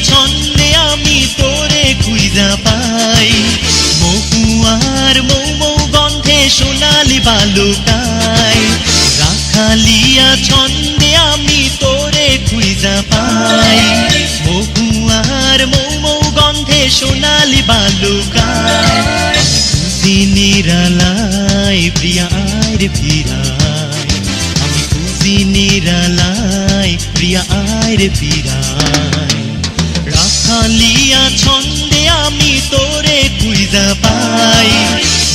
ছন্দে আমি তোরে খুঁজা পাই, মহুয়ার মৌ মৌ গন্ধে সোনালি বালুকায়। রাখালিয়া ছন্দে আমি তোরে খুঁজা পাই, মহুয়ার মৌ মৌ গন্ধে সোনালি বালুকায়। খুঁজি নিরালায় প্রিয়া আয় ফিরায়, আমি খুঁজি নিরালায় প্রিয়া আয় ফিরায়। রাখালিয়া ছন্দে আমি তোরে খুঁজা পাই,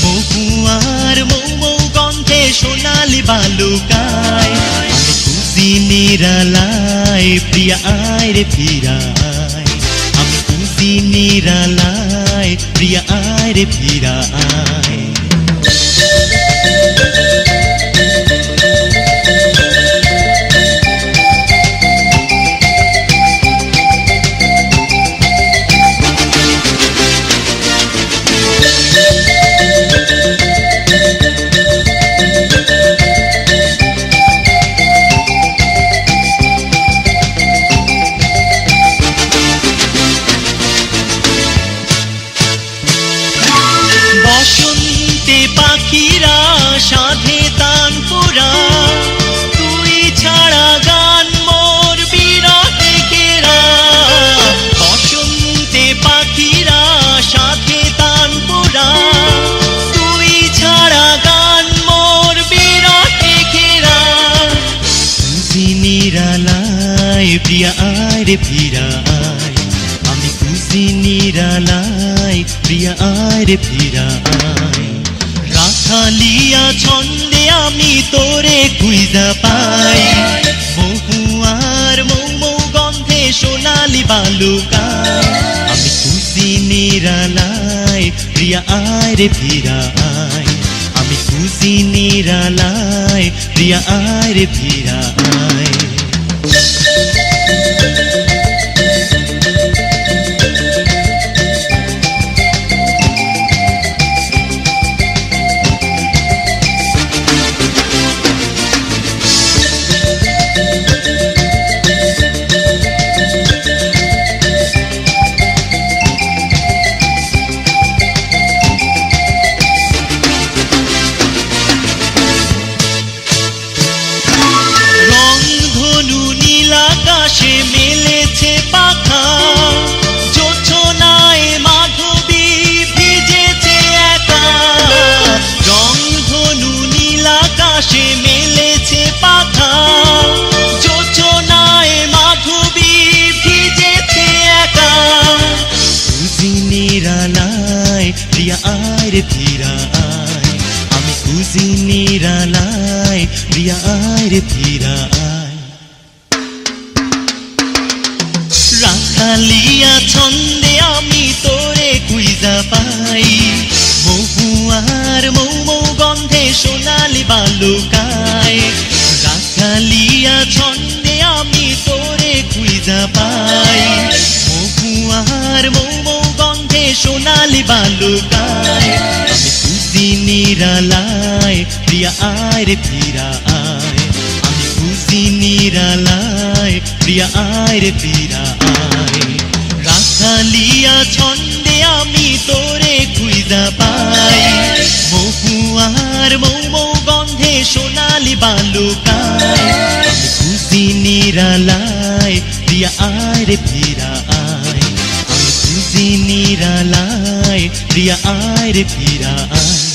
মহুয়ার মৌ মৌ গন্ধে সোনালি বালুকায়। আমি খুঁজি নিরালায় প্রিয়া আয় ফিরায়, আমি খুঁজি নিরালায় প্রিয়া আয় ফিরায়। বসন্তে পাখিরা সাধে তানপুরা, তুই ছাড়া গান মোর বিরহে ঘেরা। বসন্তে পাখিরা সাধে তানপুরা, তুই ছাড়া গান মোর বিরহে ঘেরা। খুঁজি নিরালায় প্রিয়া আয় ফিরায়, আমি খুঁজি নিরালায় প্রিয়া আয় ফিরায়। রাখালিয়া ছন্দে আমি তোরে খুঁজা পাই, মহুয়ার মৌ মৌ গন্ধে সোনালি বালুকায়। আমি খুঁজি নিরালায় প্রিয়া আয় ফিরায়, আমি খুঁজি নিরালায় প্রিয়া আয় ফিরায়। আকাশে মেলেছে পাখা, জোছনায় মাধবী ভিজেছে একা। রংধনু নীল আকাশে মেলেছে পাখা, জোছনায় মাধবী ভিজেছে একা। খুঁজি নিরালায় প্রিয়া আয় ফিরায়, আমি খুঁজি নিরালায় প্রিয়া আয় ফিরায়। রাখালিয়া ছন্দে আমি তোরে খুঁজা পাই, মহুয়ার মৌ মৌ গন্ধে সোনালি বালুকায়। রাখালিয়া ছন্দে আমি তোরে খুঁজা পাই, মহুয়ার মৌ মৌ গন্ধে সোনালি বালুকায়। আমি খুঁজি নিরালায় প্রিয়া আয় ফিরায়, আমি খুঁজি নিরালায় প্রিয়া আয় ফিরায়। রাখালিয়া ছন্দে আমি তোরে খুঁজা পাই, মহুয়ার মৌ মৌ গন্ধে সোনালি বালুকায়। আমি খুঁজি নিরালায় প্রিয়া আয় ফিরায়, আমি খুঁজি নিরালায় প্রিয়া আয় ফিরায়।